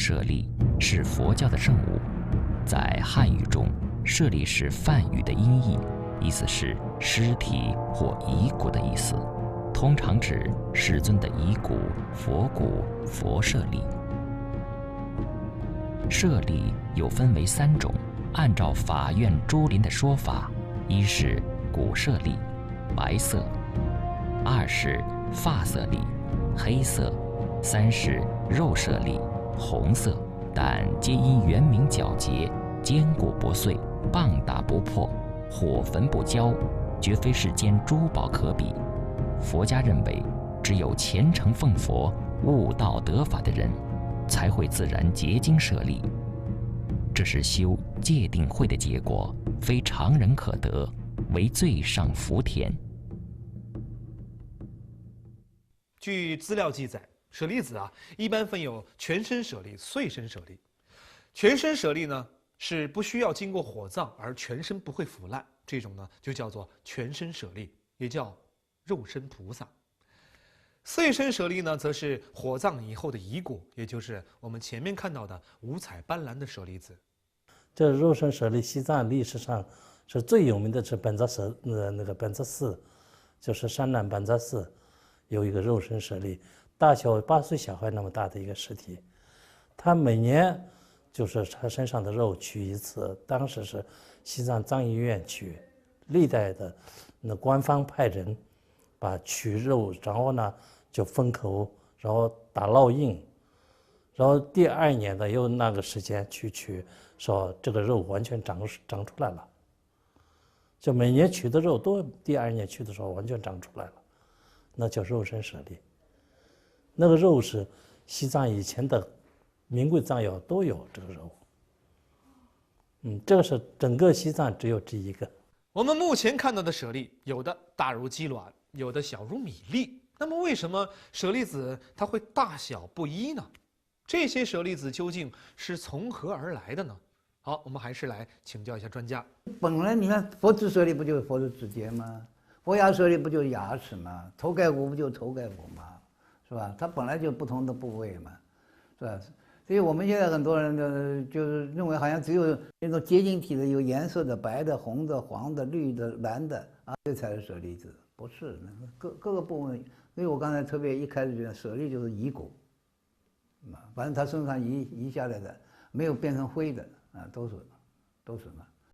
舍利是佛教的圣物，在汉语中，舍利是梵语的音译，意思是尸体或遗骨的意思，通常指世尊的遗骨、佛骨、佛舍利。舍利又分为3种，按照法院珠林的说法，一是骨舍利，白色；二是发色利，黑色；三是肉舍利，红色，但皆因圆明皎洁，坚固不碎，棒打不破，火焚不焦，绝非世间珠宝可比。佛家认为，只有虔诚奉佛、悟道得法的人，才会自然结晶舍利。这是修戒定慧的结果，非常人可得，为最上福田。据资料记载，舍利子一般分有全身舍利、碎身舍利。全身舍利呢是不需要经过火葬而全身不会腐烂，这种呢就叫做全身舍利，也叫肉身菩萨。碎身舍利呢，则是火葬以后的遗骨，也就是我们前面看到的五彩斑斓的舍利子。这肉身舍利，西藏历史上是最有名的是本扎寺，就是山南本扎寺有一个肉身舍利，大小8岁小孩那么大的一个尸体，他每年就是他身上的肉取一次，当时是西藏藏医院取，历代的那官方派人把取肉，然后呢就封口，然后打烙印，然后第2年的又那个时间去取，说这个肉完全长出来了，就每年取的肉都第2年取的时候完全长出来了，那叫肉身舍利。那个肉是西藏以前的名贵藏药都有这个肉，这个是整个西藏只有这一个。我们目前看到的舍利，有的大如鸡卵，有的小如米粒。那么为什么舍利子它会大小不一呢？这些舍利子究竟是从何而来的呢？好，我们还是来请教一下专家。本来你看佛指舍利不就是佛的指节吗？佛牙舍利不就是牙齿吗？头盖骨不就是头盖骨吗？是吧？它本来就不同的部位嘛，是吧？所以我们现在很多人就是认为好像只有那种结晶体的有颜色的，白的、红的、黄的、绿的、蓝的这才是舍利子，不是各个部分。所以我刚才特别一开始讲舍利就是遗骨，反正他身上遗下来的没有变成灰的都是嘛。